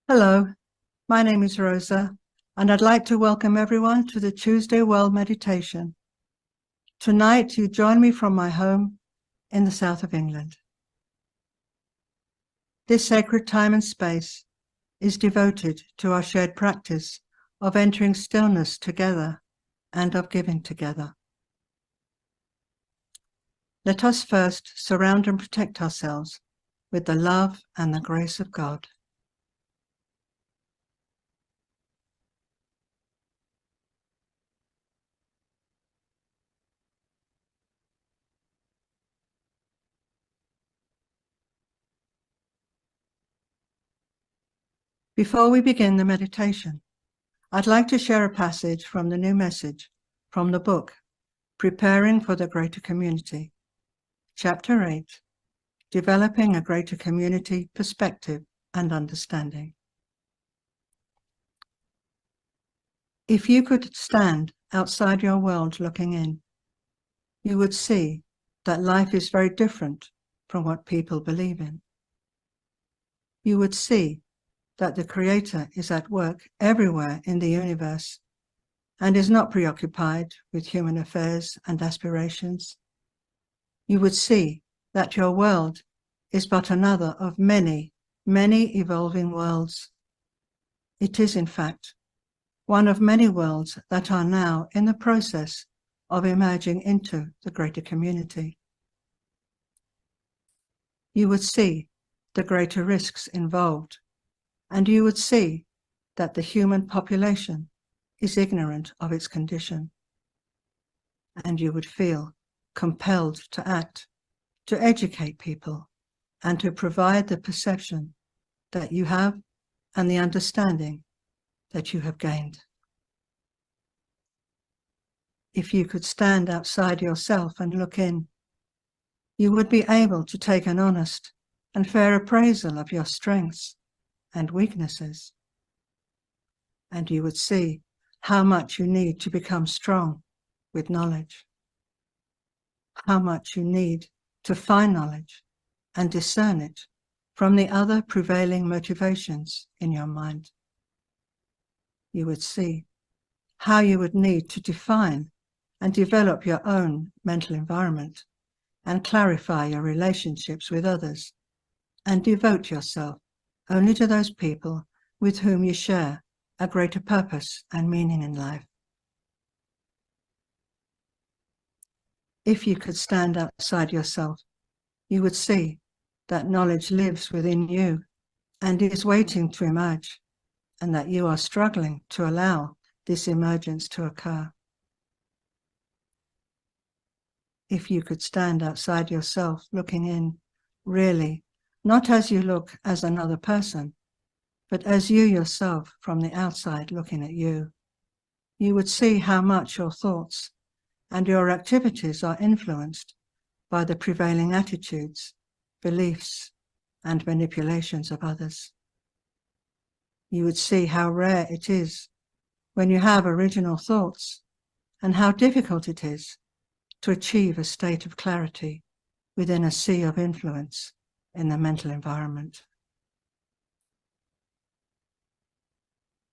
Hello, my name is Rosa, and I'd like to welcome everyone to the Tuesday Well Meditation. Tonight, you join me from my home in the south of England. This sacred time and space is devoted to our shared practice of entering stillness together and of giving together. Let us first surround and protect ourselves with the love and the grace of God. Before we begin the meditation, I'd like to share a passage from the new message from the book, Preparing for the Greater Community, Chapter 8, Developing a Greater Community Perspective and Understanding. If you could stand outside your world looking in, you would see that life is very different from what people believe in. You would see that the Creator is at work everywhere in the universe and is not preoccupied with human affairs and aspirations. You would see that your world is but another of many, many evolving worlds. It is, in fact, one of many worlds that are now in the process of emerging into the greater community. You would see the greater risks involved, and you would see that the human population is ignorant of its condition. And you would feel compelled to act, to educate people, and to provide the perception that you have and the understanding that you have gained. If you could stand outside yourself and look in, you would be able to take an honest and fair appraisal of your strengths and weaknesses. And you would see how much you need to become strong with knowledge, how much you need to find knowledge and discern it from the other prevailing motivations in your mind. You would see how you would need to define and develop your own mental environment and clarify your relationships with others and devote yourself only to those people with whom you share a greater purpose and meaning in life. If you could stand outside yourself, you would see that knowledge lives within you and is waiting to emerge, and that you are struggling to allow this emergence to occur. If you could stand outside yourself looking in, really, not as you look as another person, but as you yourself from the outside looking at you, you would see how much your thoughts and your activities are influenced by the prevailing attitudes, beliefs, and manipulations of others. You would see how rare it is when you have original thoughts, and how difficult it is to achieve a state of clarity within a sea of influence in the mental environment.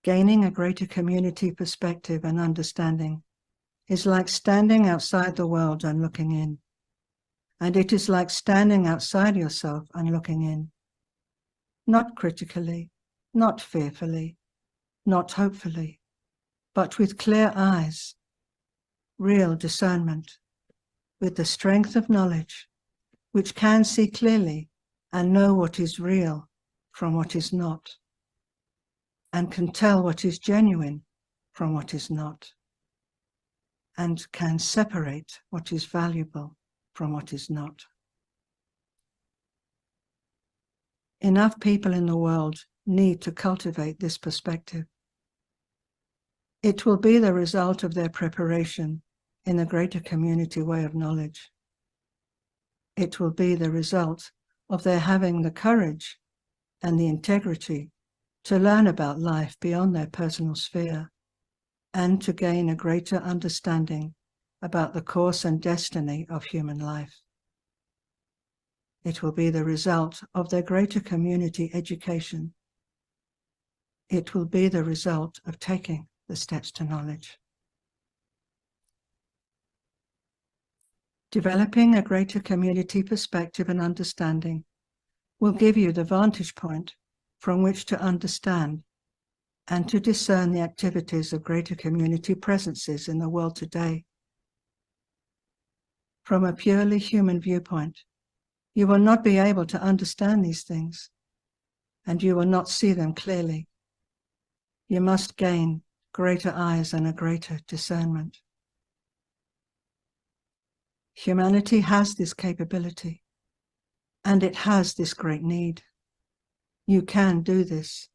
Gaining a greater community perspective and understanding is like standing outside the world and looking in. And it is like standing outside yourself and looking in. Not critically, not fearfully, not hopefully, but with clear eyes, real discernment, with the strength of knowledge, which can see clearly and know what is real from what is not, and can tell what is genuine from what is not, and can separate what is valuable from what is not. Enough people in the world need to cultivate this perspective. It will be the result of their preparation in the greater community way of knowledge. It will be the result of their having the courage and the integrity to learn about life beyond their personal sphere and to gain a greater understanding about the course and destiny of human life. It will be the result of their greater community education It will be the result of taking the steps to knowledge. Developing a greater community perspective and understanding will give you the vantage point from which to understand and to discern the activities of greater community presences in the world today. From a purely human viewpoint, you will not be able to understand these things, and you will not see them clearly. You must gain greater eyes and a greater discernment. Humanity has this capability, and it has this great need. You can do this.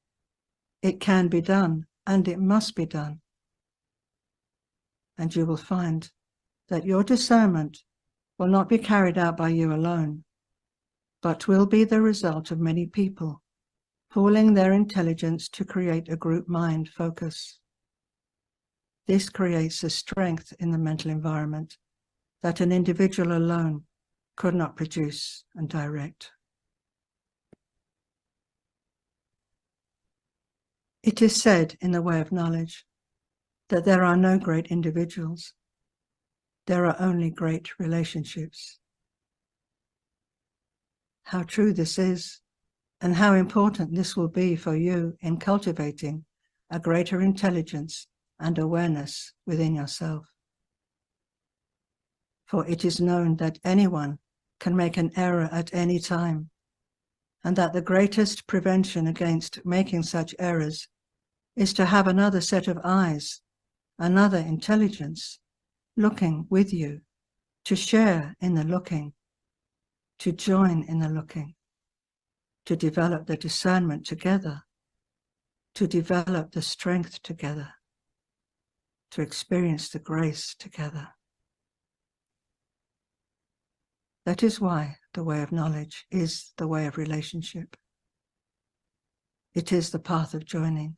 It can be done, and it must be done. And you will find that your discernment will not be carried out by you alone, but will be the result of many people pooling their intelligence to create a group mind focus. This creates a strength in the mental environment that an individual alone could not produce and direct. It is said in the way of knowledge that there are no great individuals. There are only great relationships. How true this is, and how important this will be for you in cultivating a greater intelligence and awareness within yourself. For it is known that anyone can make an error at any time, and that the greatest prevention against making such errors is to have another set of eyes, another intelligence, looking with you, to share in the looking, to join in the looking, to develop the discernment together, to develop the strength together, to experience the grace together. That is why the way of knowledge is the way of relationship. It is the path of joining.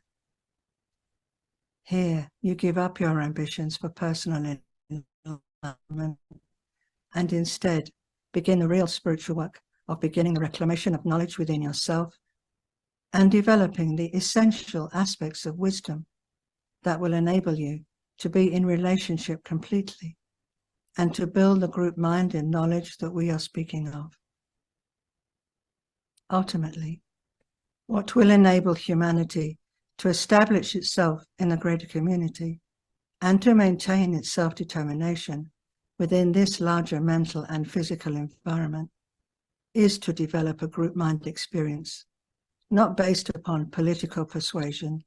Here you give up your ambitions for personal enlightenment and instead begin the real spiritual work of beginning the reclamation of knowledge within yourself and developing the essential aspects of wisdom that will enable you to be in relationship completely and to build the group mind in knowledge that we are speaking of. Ultimately, what will enable humanity to establish itself in a greater community and to maintain its self-determination within this larger mental and physical environment is to develop a group mind experience, not based upon political persuasion,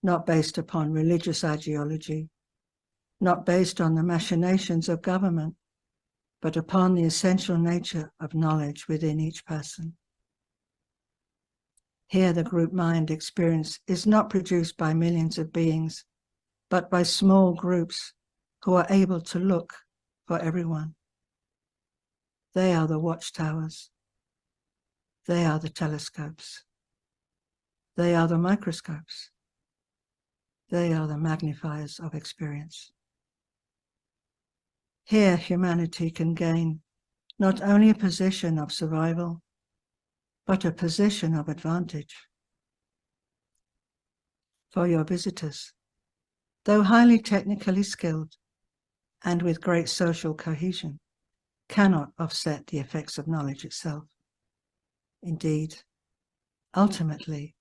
not based upon religious ideology, not based on the machinations of government, but upon the essential nature of knowledge within each person. Here the group mind experience is not produced by millions of beings, but by small groups who are able to look for everyone. They are the watchtowers. They are the telescopes. They are the microscopes. They are the magnifiers of experience. Here humanity can gain not only a position of survival, but a position of advantage. For your visitors, though highly technically skilled and with great social cohesion, cannot offset the effects of knowledge itself. Indeed, ultimately,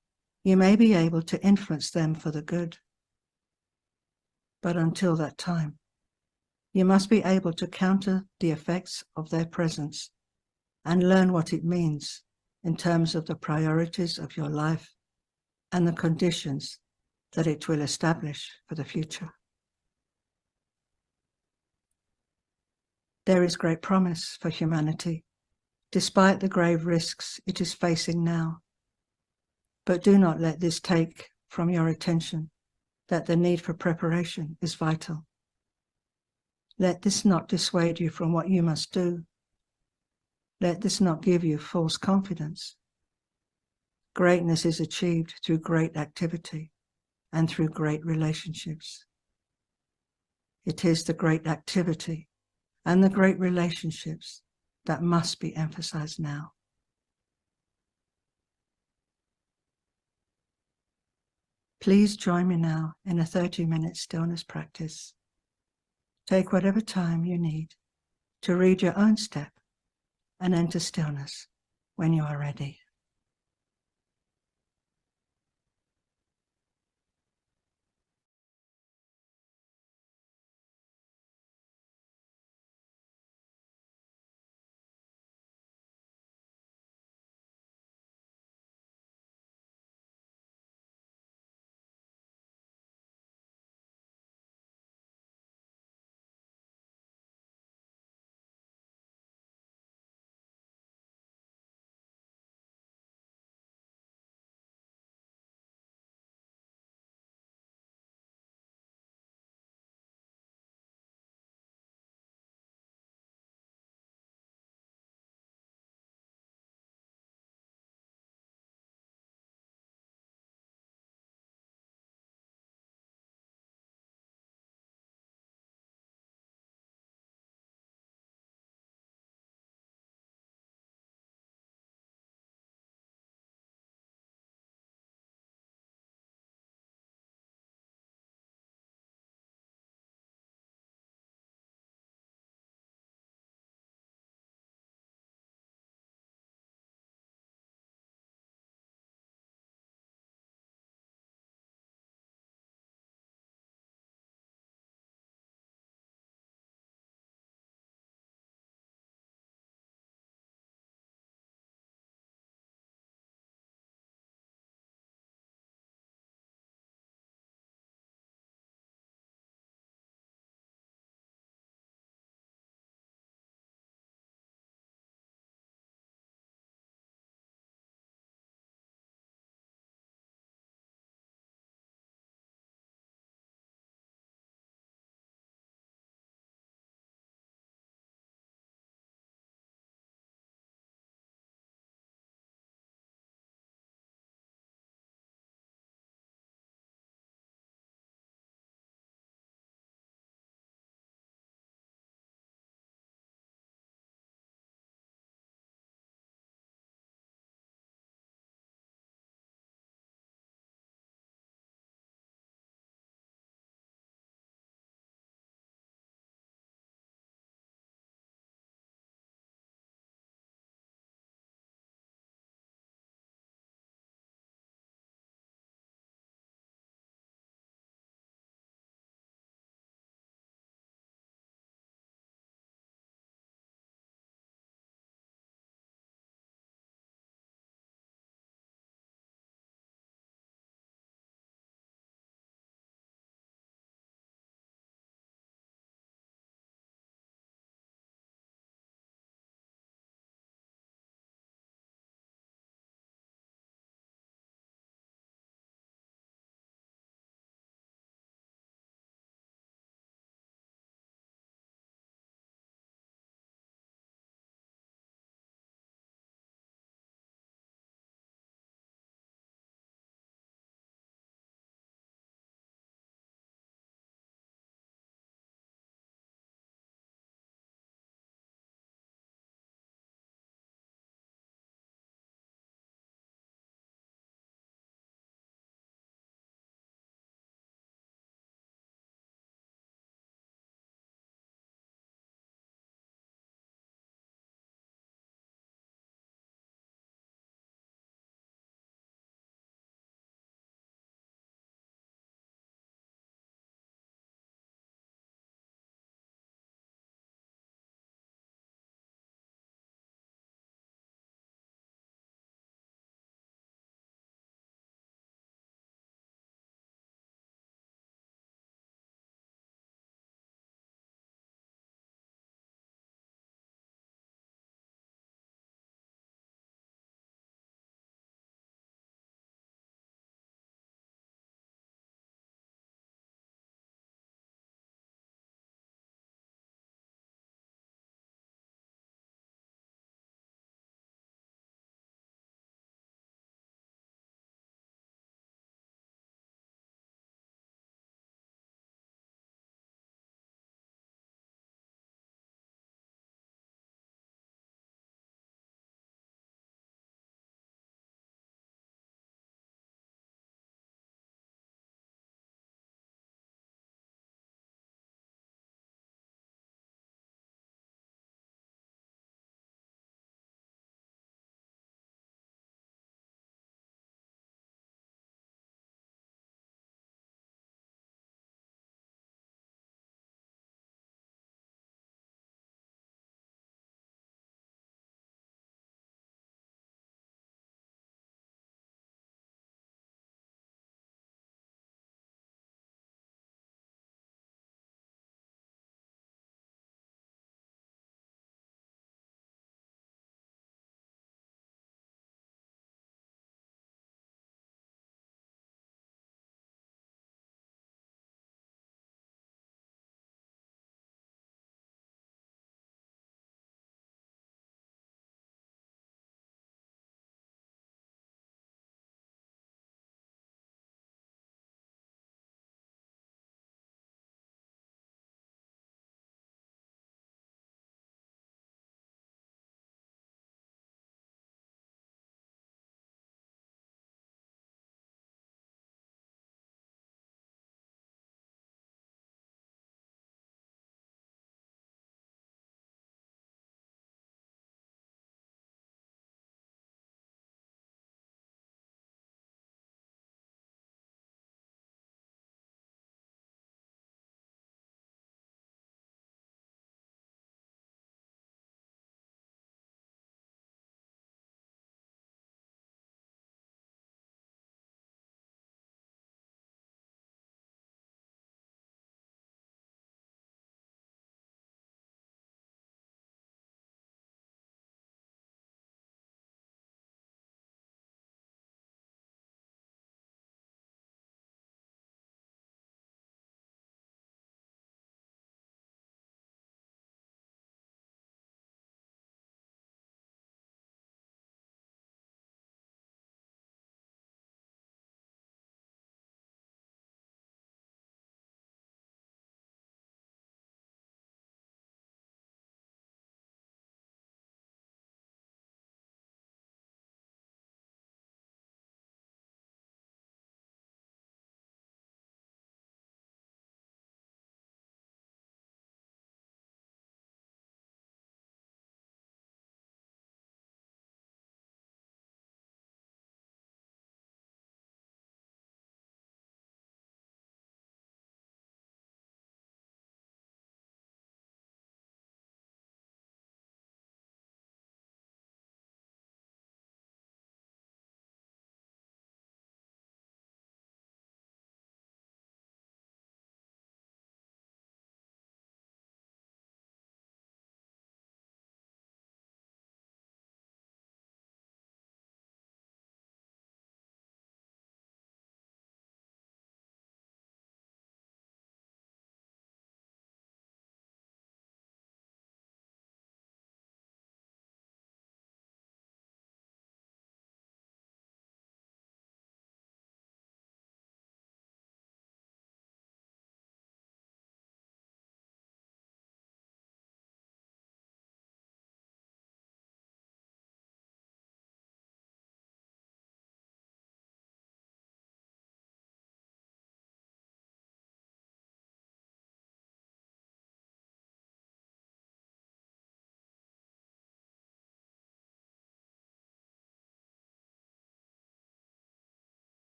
you may be able to influence them for the good. But until that time, you must be able to counter the effects of their presence and learn what it means in terms of the priorities of your life and the conditions that it will establish for the future. There is great promise for humanity, despite the grave risks it is facing now. But do not let this take from your attention that the need for preparation is vital. Let this not dissuade you from what you must do. Let this not give you false confidence. Greatness is achieved through great activity and through great relationships. It is the great activity and the great relationships that must be emphasized now. Please join me now in a 30-minute stillness practice. Take whatever time you need to read your own step and enter stillness when you are ready.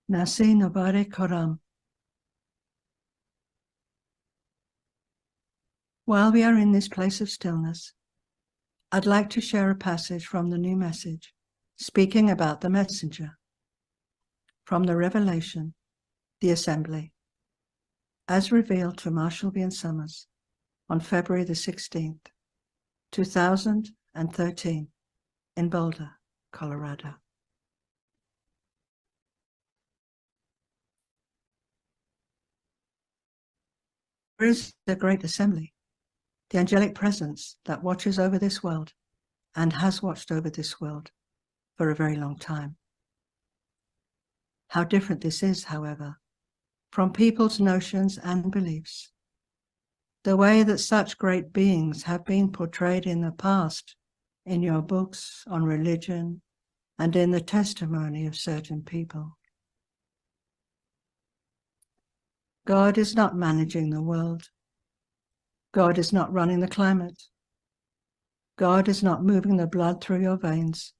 Nasi Nobare Koram. While we are in this place of stillness, I'd like to share a passage from the New Message, speaking about the messenger, from the Revelation, the Assembly, as revealed to Marshall B. and Summers on February the 16th, 2013, in Boulder, Colorado. There is the great assembly, the angelic presence that watches over this world and has watched over this world for a very long time. How different this is, however, from people's notions and beliefs. The way that such great beings have been portrayed in the past in your books on religion and in the testimony of certain people. God is not managing the world. God is not running the climate. God is not moving the blood through your veins,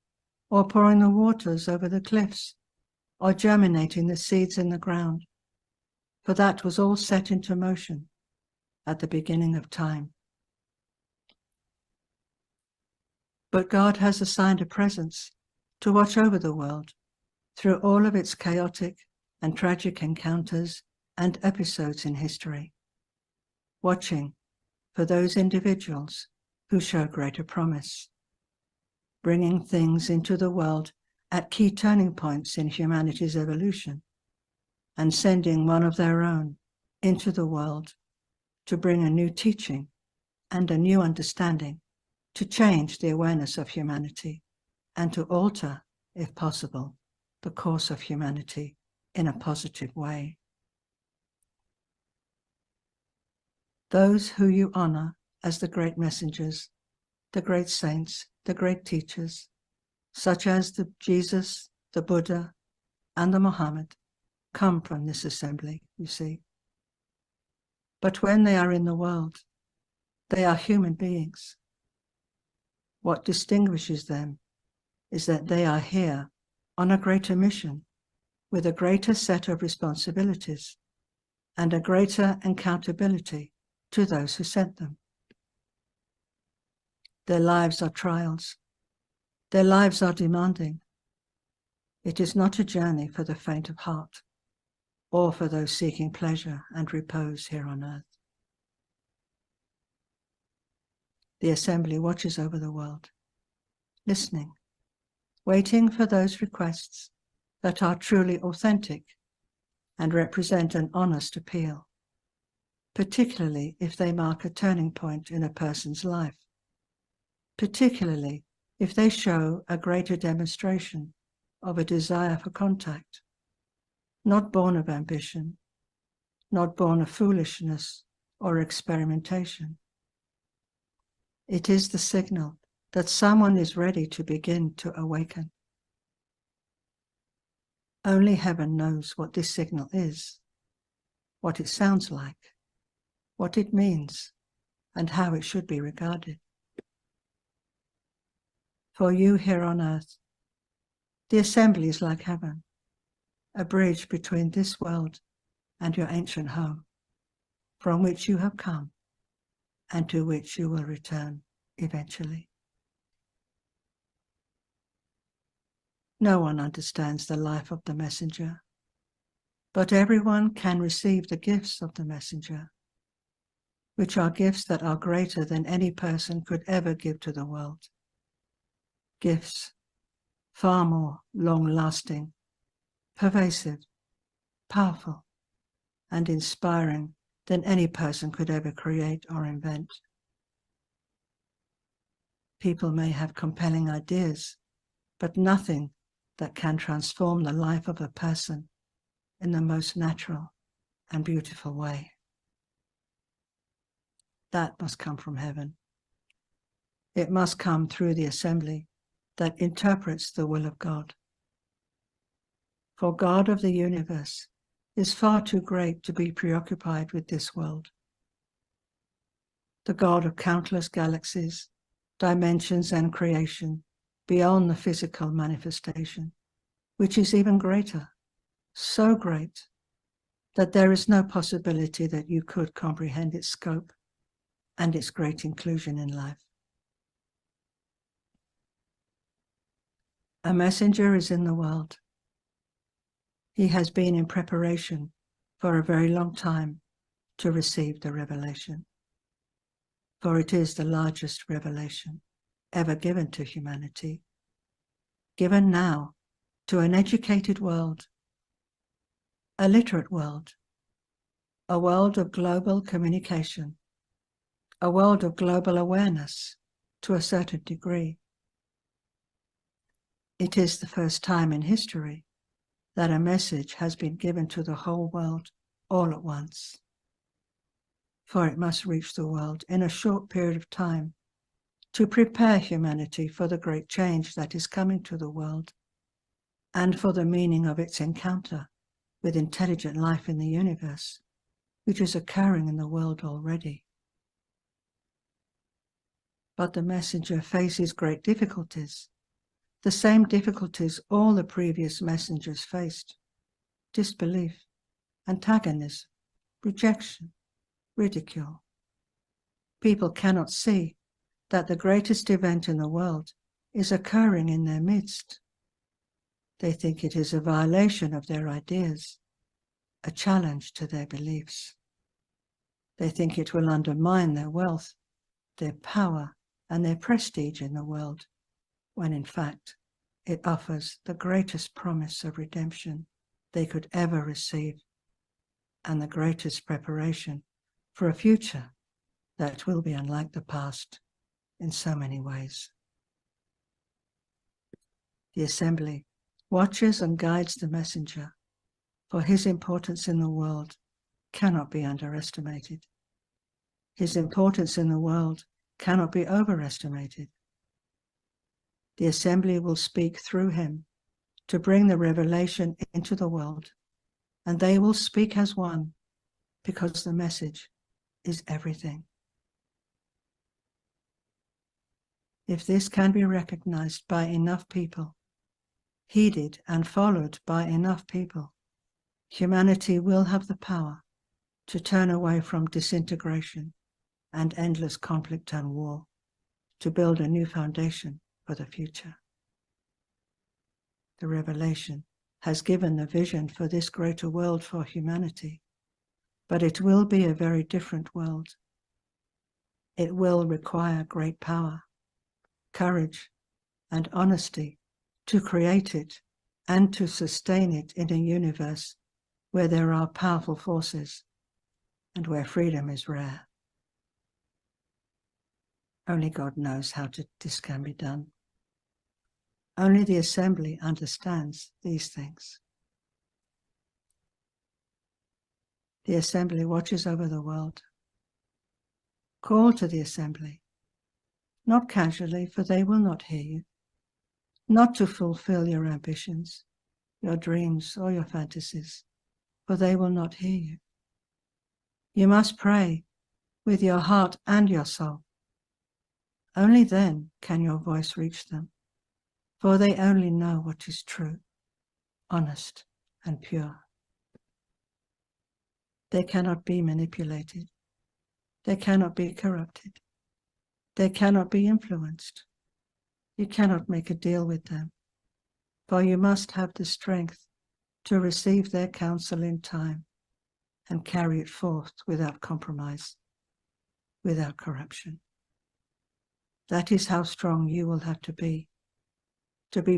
or pouring the waters over the cliffs, or germinating the seeds in the ground, for that was all set into motion at the beginning of time. But God has assigned a presence to watch over the world through all of its chaotic and tragic encounters and episodes in history, watching for those individuals who show greater promise, bringing things into the world at key turning points in humanity's evolution, and sending one of their own into the world to bring a new teaching and a new understanding, to change the awareness of humanity and to alter, if possible, the course of humanity in a positive way. Those who you honor as the great messengers, the great saints, the great teachers, such as the Jesus, the Buddha, and the Muhammad, come from this assembly, you see. But when they are in the world, they are human beings. What distinguishes them is that they are here on a greater mission, with a greater set of responsibilities and a greater accountability to those who sent them. Their lives are trials. Their lives are demanding. It is not a journey for the faint of heart or for those seeking pleasure and repose here on earth. The assembly watches over the world, listening, waiting for those requests that are truly authentic and represent an honest appeal, particularly if they mark a turning point in a person's life, particularly if they show a greater demonstration of a desire for contact, not born of ambition, not born of foolishness or experimentation. It is the signal that someone is ready to begin to awaken. Only heaven knows what this signal is, what it sounds like, what it means, and how it should be regarded. For you here on earth, the assembly is like heaven, a bridge between this world and your ancient home, from which you have come and to which you will return eventually. No one understands the life of the messenger, but everyone can receive the gifts of the messenger, which are gifts that are greater than any person could ever give to the world. Gifts far more long-lasting, pervasive, powerful, and inspiring than any person could ever create or invent. People may have compelling ideas, but nothing that can transform the life of a person in the most natural and beautiful way. That must come from heaven. It must come through the assembly that interprets the will of God. For God of the universe is far too great to be preoccupied with this world. The God of countless galaxies, dimensions, and creation beyond the physical manifestation, which is even greater, so great that there is no possibility that you could comprehend its scope and its great inclusion in life. A messenger is in the world. He has been in preparation for a very long time to receive the revelation, for it is the largest revelation ever given to humanity, given now to an educated world, a literate world, a world of global communication, a world of global awareness to a certain degree. It is the first time in history that a message has been given to the whole world all at once, for it must reach the world in a short period of time to prepare humanity for the great change that is coming to the world and for the meaning of its encounter with intelligent life in the universe, which is occurring in the world already. But the messenger faces great difficulties, the same difficulties all the previous messengers faced: disbelief, antagonism, rejection, ridicule. People cannot see that the greatest event in the world is occurring in their midst. They think it is a violation of their ideas, a challenge to their beliefs. They think it will undermine their wealth, their power, and their prestige in the world, when in fact it offers the greatest promise of redemption they could ever receive, and the greatest preparation for a future that will be unlike the past in so many ways. The assembly watches and guides the messenger, for his importance in the world cannot be underestimated. His importance in the world cannot be overestimated. The assembly will speak through him to bring the revelation into the world, and they will speak as one, because the message is everything. If this can be recognized by enough people, heeded and followed by enough people, humanity will have the power to turn away from disintegration and endless conflict and war, to build a new foundation for the future. The revelation has given the vision for this greater world for humanity, but it will be a very different world. It will require great power, courage, and honesty to create it and to sustain it in a universe where there are powerful forces and where freedom is rare. Only God knows how this can be done. Only the assembly understands these things. The assembly watches over the world. Call to the assembly, not casually, for they will not hear you, not to fulfill your ambitions, your dreams, or your fantasies, for they will not hear you. You must pray with your heart and your soul. Only then can your voice reach them, for they only know what is true, honest, and pure. They cannot be manipulated. They cannot be corrupted. They cannot be influenced. You cannot make a deal with them, for you must have the strength to receive their counsel in time and carry it forth without compromise, without corruption. That is how strong you will have to be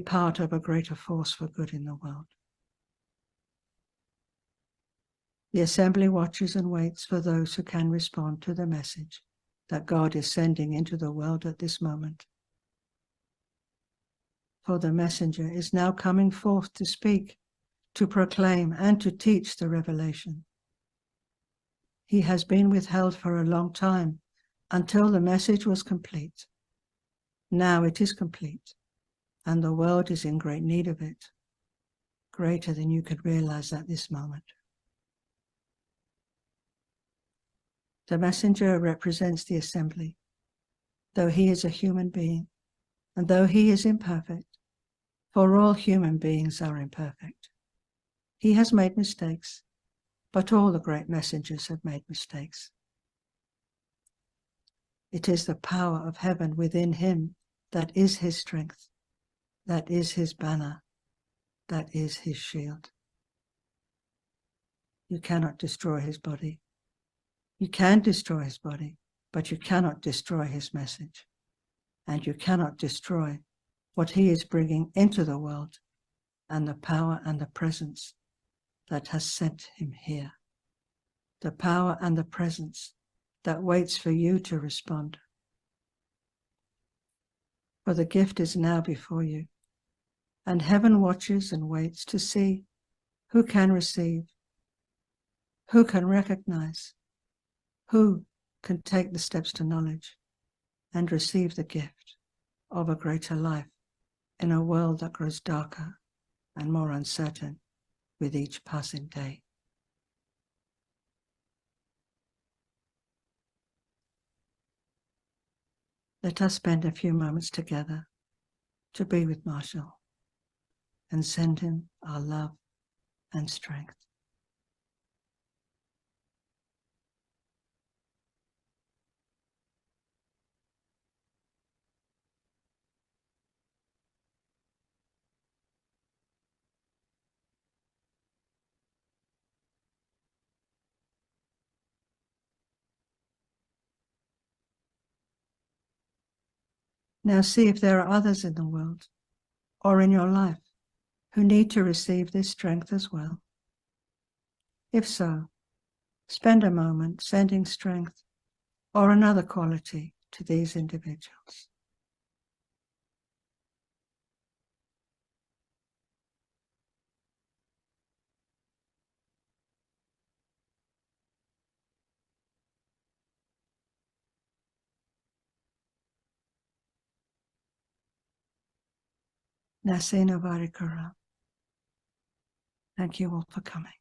part of a greater force for good in the world. The assembly watches and waits for those who can respond to the message that God is sending into the world at this moment. For the messenger is now coming forth to speak, to proclaim, and to teach the revelation. He has been withheld for a long time until the message was complete. Now it is complete, and the world is in great need of it, greater than you could realize at this moment. The messenger represents the assembly, though he is a human being, and though he is imperfect, for all human beings are imperfect. He has made mistakes, but all the great messengers have made mistakes. It is the power of heaven within him that is his strength, that is his banner, that is his shield. You cannot destroy his body. You can destroy his body, but you cannot destroy his message. And you cannot destroy what he is bringing into the world and the power and the presence that has sent him here. The power and the presence that waits for you to respond. For the gift is now before you, and heaven watches and waits to see who can receive, who can recognize, who can take the steps to knowledge and receive the gift of a greater life in a world that grows darker and more uncertain with each passing day. Let us spend a few moments together to be with Marshall and send him our love and strength. Now see if there are others in the world or in your life who need to receive this strength as well. If so, spend a moment sending strength or another quality to these individuals. Nasina Varikara. Thank you all for coming.